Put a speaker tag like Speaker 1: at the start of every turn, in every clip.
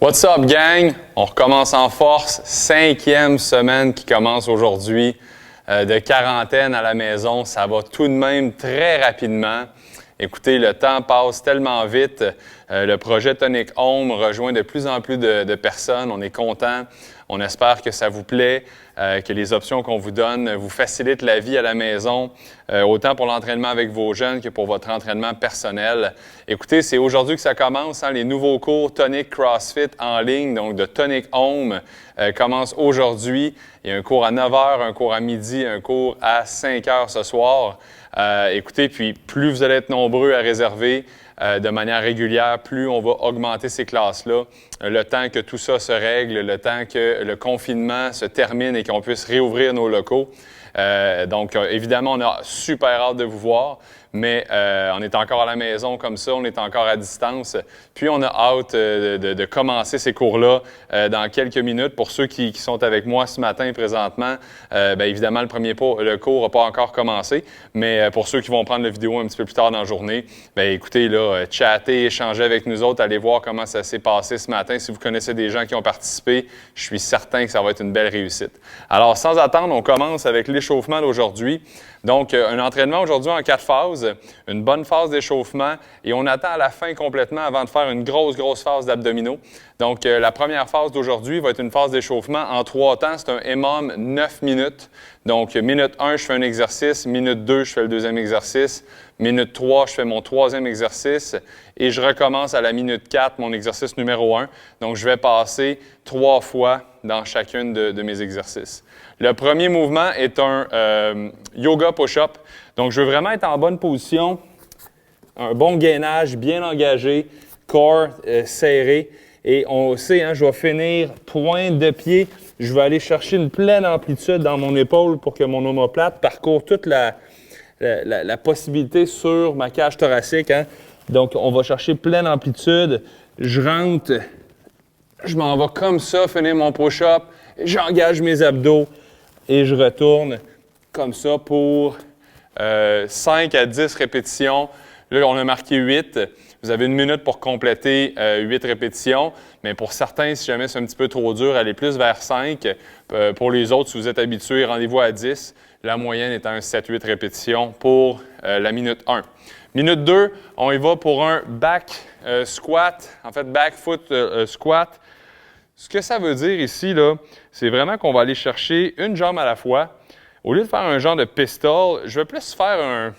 Speaker 1: What's up, gang? On recommence en force. 5e semaine qui commence aujourd'hui de quarantaine à la maison. Ça va tout de même très rapidement. Écoutez, le temps passe tellement vite. Le projet Tonic Home rejoint de plus en plus de personnes. On est content. On espère que ça vous plaît, que les options qu'on vous donne vous facilitent la vie à la maison, autant pour l'entraînement avec vos jeunes que pour votre entraînement personnel. Écoutez, c'est aujourd'hui que ça commence. Les nouveaux cours Tonic CrossFit en ligne, donc de Tonic Home, commencent aujourd'hui. Il y a un cours à 9 h, un cours à midi, un cours à 5 h ce soir. Écoutez, puis plus vous allez être nombreux à réserver de manière régulière, plus on va augmenter ces classes-là. Le temps que tout ça se règle, le temps que le confinement se termine et qu'on puisse réouvrir nos locaux. Donc, évidemment, on a super hâte de vous voir, mais on est encore à la maison comme ça, on est encore à distance. Puis, on a hâte de commencer ces cours-là dans quelques minutes. Pour ceux qui sont avec moi ce matin présentement, bien évidemment, le cours n'a pas encore commencé, mais pour ceux qui vont prendre la vidéo un petit peu plus tard dans la journée, bien écoutez, là, chattez, échangez avec nous autres, allez voir comment ça s'est passé ce matin. Si vous connaissez des gens qui ont participé, je suis certain que ça va être une belle réussite. Alors, sans attendre, on commence avec l'échauffement d'aujourd'hui. Donc, un entraînement aujourd'hui en 4 phases, une bonne phase d'échauffement et on attend à la fin complètement avant de faire une grosse phase d'abdominaux. Donc, la première phase d'aujourd'hui va être une phase d'échauffement en 3 temps. C'est un EMOM 9 minutes. Donc, minute 1, je fais un exercice. Minute 2, je fais le deuxième exercice. Minute 3, je fais mon troisième exercice. Et je recommence à la minute 4, mon exercice numéro 1. Donc, je vais passer 3 fois dans chacune de mes exercices. Le premier mouvement est un yoga push-up. Donc, je veux vraiment être en bonne position, un bon gainage, bien engagé, corps serré. Et on sait, je vais finir pointe de pied. Je vais aller chercher une pleine amplitude dans mon épaule pour que mon omoplate parcourt toute la possibilité sur ma cage thoracique. Donc, on va chercher pleine amplitude. Je rentre, je m'en vais comme ça, finir mon push-up. J'engage mes abdos et je retourne comme ça pour 5 à 10 répétitions. Là, on a marqué 8. Vous avez 1 minute pour compléter 8 répétitions, mais pour certains, si jamais c'est un petit peu trop dur, allez plus vers 5. Pour les autres, si vous êtes habitués, rendez-vous à 10. La moyenne étant 7-8 répétitions pour la minute 1. Minute 2, on y va pour un back squat, en fait back foot squat. Ce que ça veut dire ici, là, c'est vraiment qu'on va aller chercher une jambe à la fois. Au lieu de faire un genre de pistol, je vais plus faire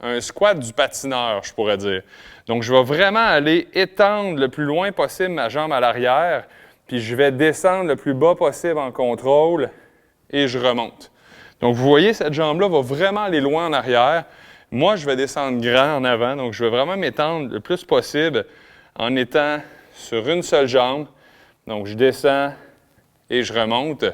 Speaker 1: un squat du patineur, je pourrais dire. Donc, je vais vraiment aller étendre le plus loin possible ma jambe à l'arrière, puis je vais descendre le plus bas possible en contrôle et je remonte. Donc, vous voyez, cette jambe-là va vraiment aller loin en arrière. Moi, je vais descendre grand en avant, donc je vais vraiment m'étendre le plus possible en étant sur une seule jambe. Donc, je descends et je remonte.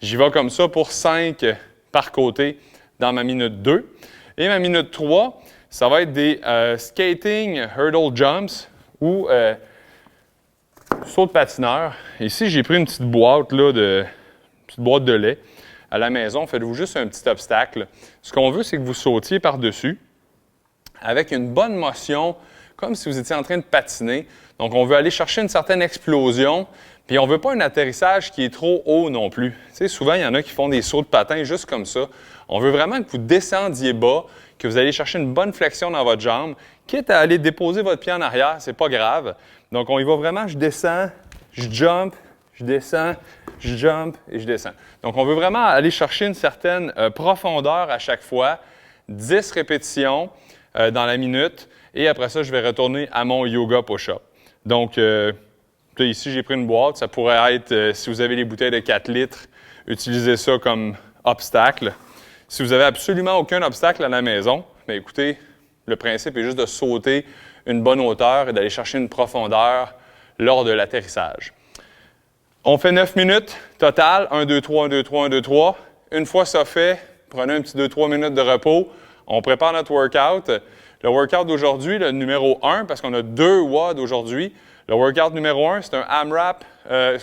Speaker 1: J'y vais comme ça pour 5 par côté dans ma minute 2. Et ma minute 3, ça va être des skating hurdle jumps ou saut de patineur. Ici, j'ai pris une petite boîte de lait. À la maison, faites-vous juste un petit obstacle. Ce qu'on veut, c'est que vous sautiez par-dessus avec une bonne motion, comme si vous étiez en train de patiner. Donc, on veut aller chercher une certaine explosion, puis on ne veut pas un atterrissage qui est trop haut non plus. Tu sais, souvent, il y en a qui font des sauts de patin juste comme ça. On veut vraiment que vous descendiez bas, que vous allez chercher une bonne flexion dans votre jambe, quitte à aller déposer votre pied en arrière, c'est pas grave. Donc, on y va vraiment, je descends, je jump, je descends, je jump et je descends. Donc, on veut vraiment aller chercher une certaine profondeur à chaque fois, 10 répétitions dans la minute, et après ça, je vais retourner à mon yoga push-up. Donc, là, ici, j'ai pris une boîte. Ça pourrait être, si vous avez les bouteilles de 4 litres, utilisez ça comme obstacle. Si vous n'avez absolument aucun obstacle à la maison, bien écoutez, le principe est juste de sauter une bonne hauteur et d'aller chercher une profondeur lors de l'atterrissage. On fait 9 minutes total, 1, 2, 3, 1, 2, 3, 1, 2, 3. Une fois ça fait, prenez un petit 2-3 minutes de repos. On prépare notre workout. Le workout d'aujourd'hui, le numéro 1, parce qu'on a 2 WOD aujourd'hui. Le workout numéro 1, c'est un AMRAP, un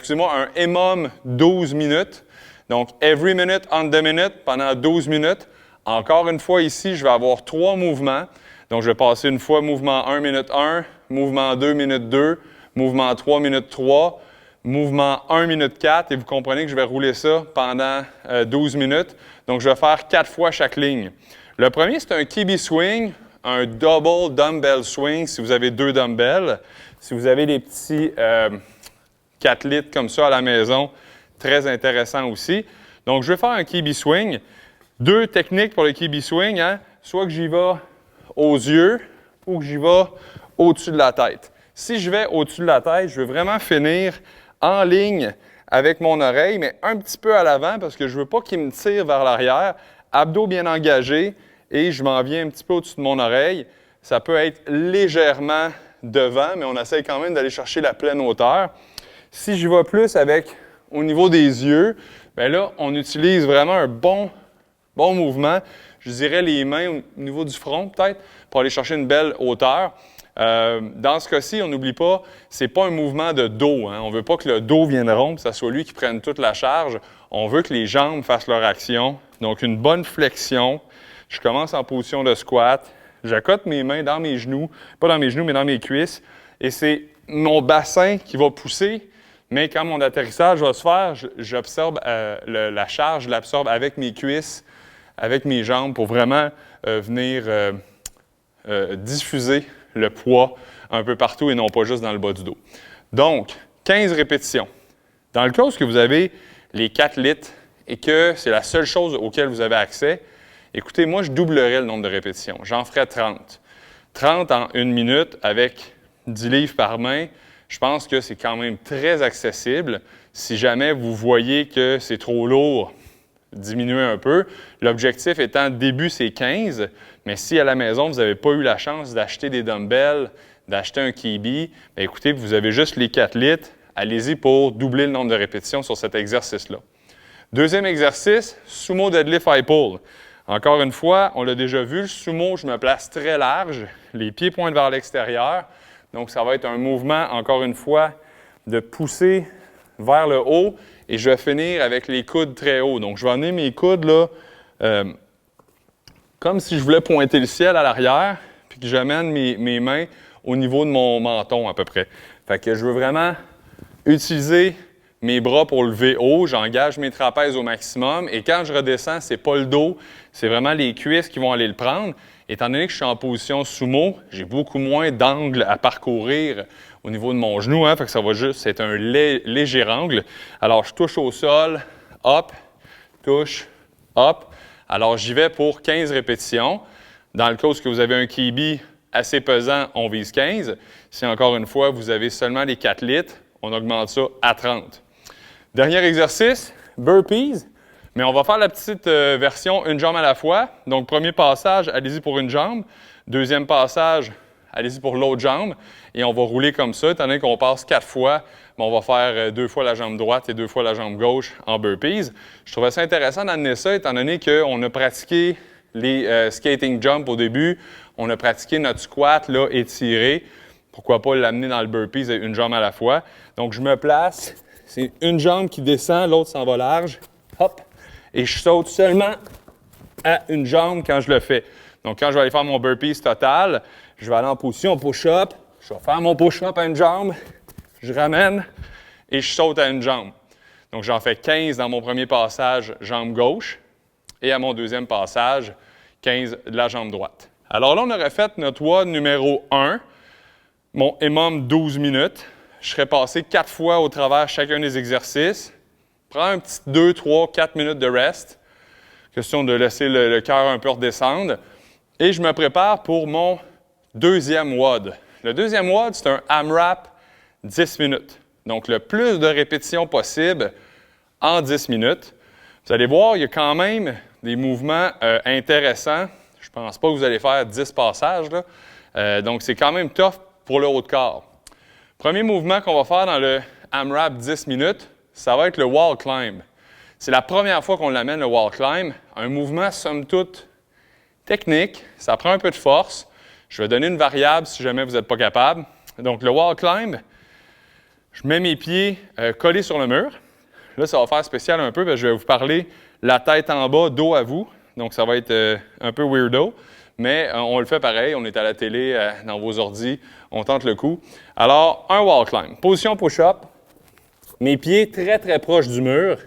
Speaker 1: EMOM 12 minutes. Donc, every minute on the minute pendant 12 minutes. Encore une fois ici, je vais avoir 3 mouvements. Donc, je vais passer une fois mouvement 1, minute 1, mouvement 2, minute 2, mouvement 3, minute 3, mouvement 1 minute 4 et vous comprenez que je vais rouler ça pendant 12 minutes. Donc, je vais faire 4 fois chaque ligne. Le premier, c'est un kibi swing, un double dumbbell swing si vous avez 2 dumbbells. Si vous avez des petits 4 litres comme ça à la maison, très intéressant aussi. Donc, je vais faire un kibi swing. 2 techniques pour le kibi swing, hein? Soit que j'y vais aux yeux ou que j'y vais au-dessus de la tête. Si je vais au-dessus de la tête, je veux vraiment finir en ligne avec mon oreille, mais un petit peu à l'avant parce que je ne veux pas qu'il me tire vers l'arrière. Abdos bien engagés et je m'en viens un petit peu au-dessus de mon oreille. Ça peut être légèrement devant, mais on essaie quand même d'aller chercher la pleine hauteur. Si je vais plus au niveau des yeux, bien là, on utilise vraiment un bon mouvement. Je dirais les mains au niveau du front, peut-être, pour aller chercher une belle hauteur. Dans ce cas-ci, on n'oublie pas, ce n'est pas un mouvement de dos. Hein. On ne veut pas que le dos vienne rond, que ce soit lui qui prenne toute la charge. On veut que les jambes fassent leur action. Donc, une bonne flexion. Je commence en position de squat. J'accote mes mains dans mes genoux, pas dans mes genoux, mais dans mes cuisses. Et c'est mon bassin qui va pousser. Mais quand mon atterrissage va se faire, j'absorbe la charge, je l'absorbe avec mes cuisses, avec mes jambes pour vraiment venir diffuser le poids un peu partout et non pas juste dans le bas du dos. Donc, 15 répétitions. Dans le cas où vous avez les 4 litres et que c'est la seule chose auquel vous avez accès, écoutez, moi, je doublerais le nombre de répétitions. J'en ferais 30. 30 en 1 minute avec 10 livres par main, je pense que c'est quand même très accessible. Si jamais vous voyez que c'est trop lourd, diminuez un peu. L'objectif étant, début, c'est 15, mais si à la maison, vous n'avez pas eu la chance d'acheter des dumbbells, d'acheter un kibi, bien, écoutez, vous avez juste les 4 litres, allez-y pour doubler le nombre de répétitions sur cet exercice-là. Deuxième exercice, sumo deadlift high pull. Encore une fois, on l'a déjà vu, le sumo, je me place très large, les pieds pointent vers l'extérieur. Donc, ça va être un mouvement, encore une fois, de pousser vers le haut et je vais finir avec les coudes très hauts. Donc, je vais amener mes coudes là, comme si je voulais pointer le ciel à l'arrière, puis que j'amène mes mains au niveau de mon menton à peu près. Fait que je veux vraiment utiliser mes bras pour lever haut, j'engage mes trapèzes au maximum et quand je redescends, c'est pas le dos, c'est vraiment les cuisses qui vont aller le prendre. Étant donné que je suis en position sumo, j'ai beaucoup moins d'angle à parcourir au niveau de mon genou, hein, fait que ça va juste être un léger angle. Alors, je touche au sol, hop, touche, hop. Alors, j'y vais pour 15 répétitions. Dans le cas où vous avez un kibi assez pesant, on vise 15. Si, encore une fois, vous avez seulement les 4 litres, on augmente ça à 30. Dernier exercice, burpees. Mais on va faire la petite version une jambe à la fois. Donc, premier passage, allez-y pour une jambe. Deuxième passage, allez-y pour l'autre jambe. Et on va rouler comme ça. Étant donné qu'on passe 4 fois, on va faire 2 fois la jambe droite et 2 fois la jambe gauche en burpees. Je trouvais ça intéressant d'amener ça, étant donné qu'on a pratiqué les skating jump au début. On a pratiqué notre squat là, étiré. Pourquoi pas l'amener dans le burpees et une jambe à la fois. Donc, je me place. C'est une jambe qui descend, l'autre s'en va large. Hop! Et je saute seulement à une jambe quand je le fais. Donc, quand je vais aller faire mon burpees total, je vais aller en position push-up. Je vais faire mon push-up à une jambe. Je ramène et je saute à une jambe. Donc, j'en fais 15 dans mon premier passage, jambe gauche. Et à mon deuxième passage, 15 de la jambe droite. Alors là, on aurait fait notre WOD numéro 1, mon EMOM 12 minutes. Je serais passé 4 fois au travers chacun des exercices. Prends un petit 2, 3, 4 minutes de rest. Question de laisser le cœur un peu redescendre. Et je me prépare pour mon deuxième WOD. Le deuxième WOD, c'est un AMRAP 10 minutes. Donc, le plus de répétitions possible en 10 minutes. Vous allez voir, il y a quand même des mouvements intéressants. Je ne pense pas que vous allez faire 10 passages, là. Donc, c'est quand même tough pour le haut de corps. Premier mouvement qu'on va faire dans le AMRAP 10 minutes, ça va être le wall climb. C'est la première fois qu'on l'amène, le wall climb. Un mouvement, somme toute, technique. Ça prend un peu de force. Je vais donner une variable si jamais vous n'êtes pas capable. Donc, le wall climb, je mets mes pieds collés sur le mur. Là, ça va faire spécial un peu parce que je vais vous parler la tête en bas, dos à vous. Donc, ça va être un peu weirdo. Mais on le fait pareil. On est à la télé, dans vos ordis. On tente le coup. Alors, un wall climb. Position push-up. Mes pieds très, très proches du mur.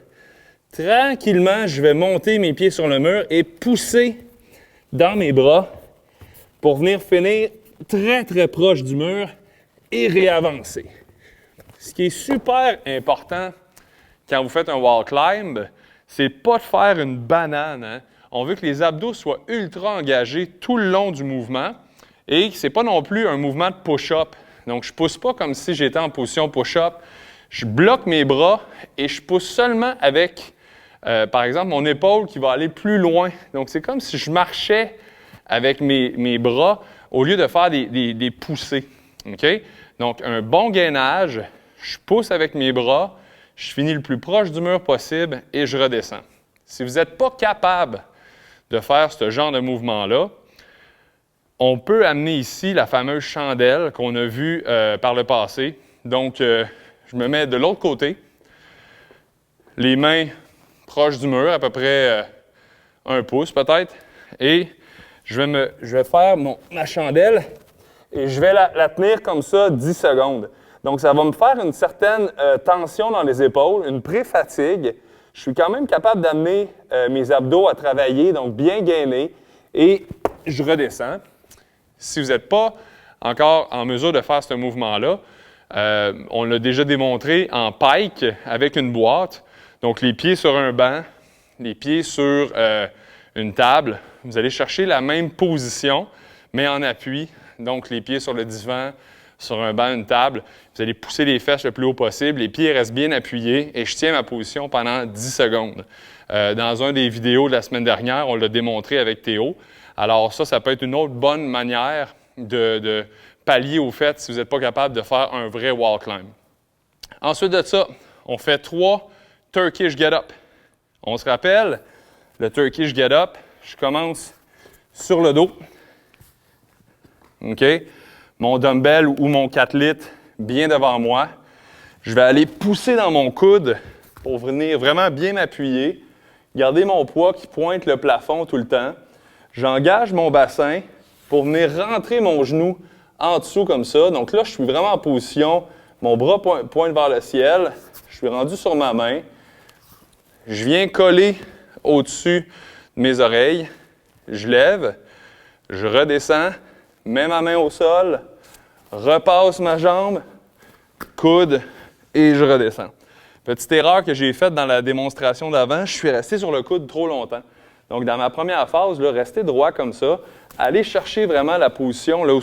Speaker 1: Tranquillement, je vais monter mes pieds sur le mur et pousser dans mes bras pour venir finir très, très proche du mur et réavancer. Ce qui est super important quand vous faites un wall climb, c'est pas de faire une banane. Hein? On veut que les abdos soient ultra engagés tout le long du mouvement et c'est pas non plus un mouvement de push-up. Donc, je pousse pas comme si j'étais en position push-up. Je bloque mes bras et je pousse seulement avec, par exemple, mon épaule qui va aller plus loin. Donc, c'est comme si je marchais avec mes bras au lieu de faire des poussées. Okay? Donc, un bon gainage, je pousse avec mes bras, je finis le plus proche du mur possible et je redescends. Si vous n'êtes pas capable de faire ce genre de mouvement-là, on peut amener ici la fameuse chandelle qu'on a vue par le passé. Donc, je me mets de l'autre côté, les mains proches du mur, à peu près 1 pouce peut-être, et je vais faire ma chandelle et je vais la tenir comme ça 10 secondes. Donc, ça va me faire une certaine tension dans les épaules, une pré-fatigue. Je suis quand même capable d'amener mes abdos à travailler, donc bien gainés, et je redescends. Si vous n'êtes pas encore en mesure de faire ce mouvement-là, on l'a déjà démontré en pike avec une boîte. Donc, les pieds sur un banc, les pieds sur une table. Vous allez chercher la même position, mais en appui. Donc, les pieds sur le divan, sur un banc, une table. Vous allez pousser les fesses le plus haut possible. Les pieds restent bien appuyés et je tiens ma position pendant 10 secondes. Dans une des vidéos de la semaine dernière, on l'a démontré avec Théo. Alors ça peut être une autre bonne manière de pallier au fait si vous n'êtes pas capable de faire un vrai wall climb. Ensuite de ça, on fait 3 Turkish Get-Up. On se rappelle, le Turkish Get-Up, je commence sur le dos. OK? Mon dumbbell ou mon 4 litres bien devant moi. Je vais aller pousser dans mon coude pour venir vraiment bien m'appuyer. Garder mon poids qui pointe le plafond tout le temps. J'engage mon bassin pour venir rentrer mon genou en dessous comme ça. Donc là, je suis vraiment en position. Mon bras pointe vers le ciel. Je suis rendu sur ma main. Je viens coller au-dessus de mes oreilles. Je lève. Je redescends. Mets ma main au sol. Repasse ma jambe. Coude. Et je redescends. Petite erreur que j'ai faite dans la démonstration d'avant, je suis resté sur le coude trop longtemps. Donc, dans ma première phase, là, rester droit comme ça, aller chercher vraiment la position là où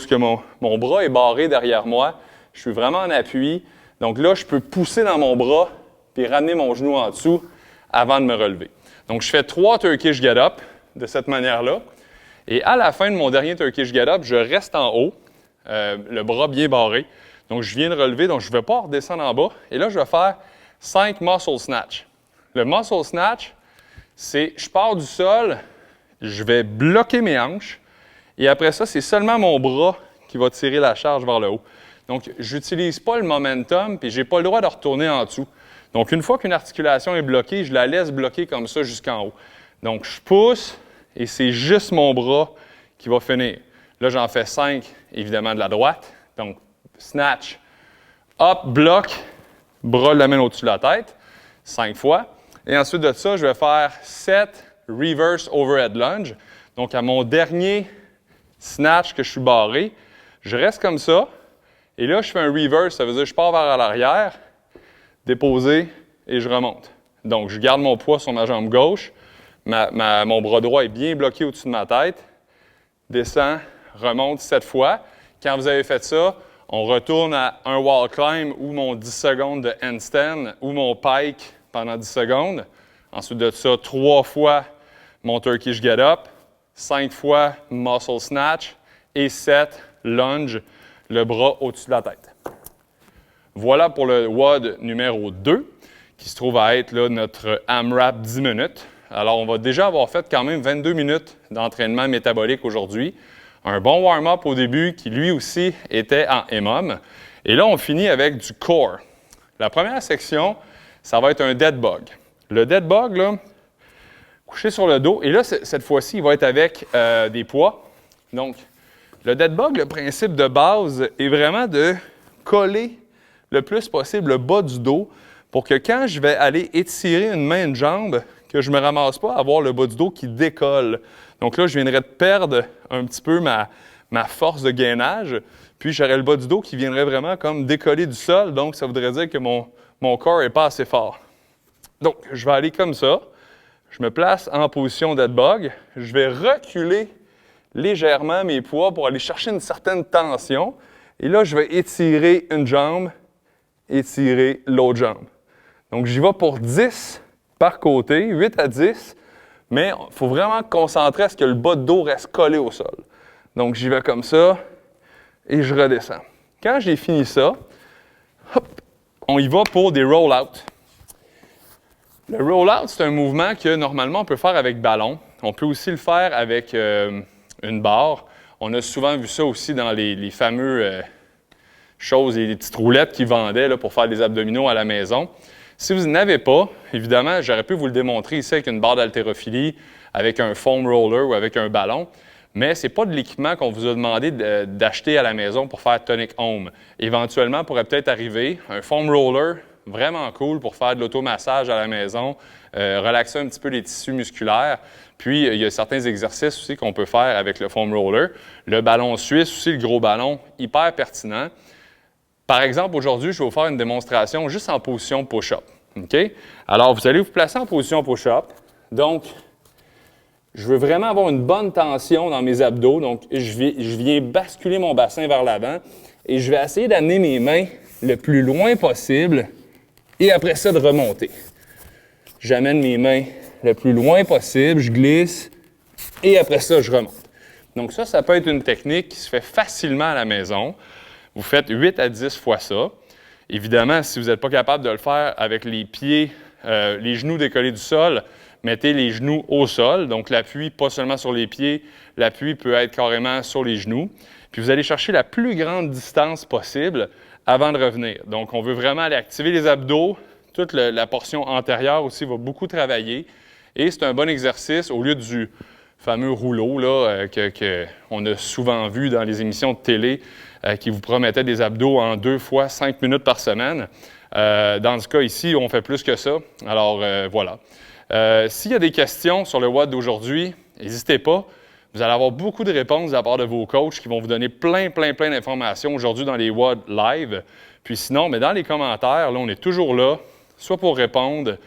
Speaker 1: mon bras est barré derrière moi. Je suis vraiment en appui. Donc là, je peux pousser dans mon bras puis ramener mon genou en dessous avant de me relever. Donc, je fais 3 Turkish Get-Up de cette manière-là. Et à la fin de mon dernier Turkish Get-Up, je reste en haut, le bras bien barré. Donc, je viens de relever, donc je ne vais pas redescendre en bas. Et là, je vais faire 5 muscle snatch. Le muscle snatch, c'est je pars du sol, je vais bloquer mes hanches et après ça, c'est seulement mon bras qui va tirer la charge vers le haut. Donc, je n'utilise pas le momentum puis je n'ai pas le droit de retourner en dessous. Donc, une fois qu'une articulation est bloquée, je la laisse bloquer comme ça jusqu'en haut. Donc, je pousse et c'est juste mon bras qui va finir. Là, j'en fais 5, évidemment, de la droite. Donc, snatch, up, bloc, bras l'amène au-dessus de la tête, 5 fois. Et ensuite de ça, je vais faire 7 reverse overhead lunge. Donc, à mon dernier snatch que je suis barré, je reste comme ça. Et là, je fais un reverse, ça veut dire que je pars vers l'arrière, déposer et je remonte. Donc, je garde mon poids sur ma jambe gauche. Mon bras droit est bien bloqué au-dessus de ma tête. Descends, remonte 7 fois. Quand vous avez fait ça, on retourne à un wall climb ou mon 10 secondes de handstand ou mon pike pendant 10 secondes. Ensuite de ça, 3 fois mon Turkish Get-Up, 5 fois muscle snatch et 7 lunge, le bras au-dessus de la tête. Voilà pour le WOD numéro 2, qui se trouve à être là, notre AMRAP 10 minutes. Alors, on va déjà avoir fait quand même 22 minutes d'entraînement métabolique aujourd'hui. Un bon warm-up au début qui, lui aussi, était en EMOM. Et là, on finit avec du core. La première section, ça va être un dead bug. Le dead bug, là, couché sur le dos. Et là, cette fois-ci, il va être avec des poids. Donc, le dead bug, le principe de base est vraiment de coller le plus possible le bas du dos pour que quand je vais aller étirer une main, une jambe, que je ne me ramasse pas à avoir le bas du dos qui décolle. Donc là, je viendrais de perdre un petit peu ma force de gainage, puis j'aurais le bas du dos qui viendrait vraiment comme décoller du sol, donc ça voudrait dire que mon corps n'est pas assez fort. Donc, je vais aller comme ça, je me place en position dead bug, je vais reculer légèrement mes poids pour aller chercher une certaine tension, et là, je vais étirer une jambe, étirer l'autre jambe. Donc, j'y vais pour 10 par côté, 8 à 10, mais il faut vraiment concentrer à ce que le bas de dos reste collé au sol. Donc, j'y vais comme ça et je redescends. Quand j'ai fini ça, hop, on y va pour des roll-out. Le roll-out, c'est un mouvement que normalement on peut faire avec ballon. On peut aussi le faire avec une barre. On a souvent vu ça aussi dans les fameux choses, les petites roulettes qu'ils vendaient là, pour faire des abdominaux à la maison. Si vous n'avez pas, évidemment, j'aurais pu vous le démontrer ici avec une barre d'haltérophilie, avec un foam roller ou avec un ballon, mais ce n'est pas de l'équipement qu'on vous a demandé d'acheter à la maison pour faire Tonic Home. Éventuellement, pourrait peut-être arriver un foam roller, vraiment cool pour faire de l'automassage à la maison, relaxer un petit peu les tissus musculaires. Puis, il y a certains exercices aussi qu'on peut faire avec le foam roller. Le ballon suisse aussi, le gros ballon, hyper pertinent. Par exemple, aujourd'hui, je vais vous faire une démonstration juste en position push-up. Okay? Alors, vous allez vous placer en position push-up. Donc, je veux vraiment avoir une bonne tension dans mes abdos. Donc, je viens basculer mon bassin vers l'avant et je vais essayer d'amener mes mains le plus loin possible et après ça, de remonter. J'amène mes mains le plus loin possible, je glisse et après ça, je remonte. Donc, ça peut être une technique qui se fait facilement à la maison. Vous faites 8 à 10 fois ça. Évidemment, si vous n'êtes pas capable de le faire avec les pieds, les genoux décollés du sol, mettez les genoux au sol. Donc, l'appui, pas seulement sur les pieds, l'appui peut être carrément sur les genoux. Puis, vous allez chercher la plus grande distance possible avant de revenir. Donc, on veut vraiment aller activer les abdos. Toute la portion antérieure aussi va beaucoup travailler. Et c'est un bon exercice au lieu du fameux rouleau là, qu'on a souvent vu dans les émissions de télé qui vous promettait des abdos en 2 fois 5 minutes par semaine. Dans ce cas ici, on fait plus que ça. Alors, voilà. S'il y a des questions sur le WOD d'aujourd'hui, n'hésitez pas. Vous allez avoir beaucoup de réponses de la part de vos coachs qui vont vous donner plein d'informations aujourd'hui dans les WOD live. Puis sinon, mais dans les commentaires, là, on est toujours là, soit pour répondre,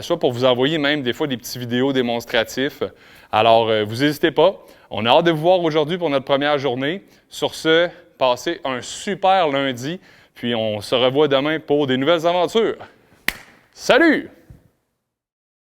Speaker 1: soit pour vous envoyer même des fois des petites vidéos démonstratifs. Alors, vous n'hésitez pas. On a hâte de vous voir aujourd'hui pour notre première journée. Sur ce, passez un super lundi, puis on se revoit demain pour des nouvelles aventures. Salut!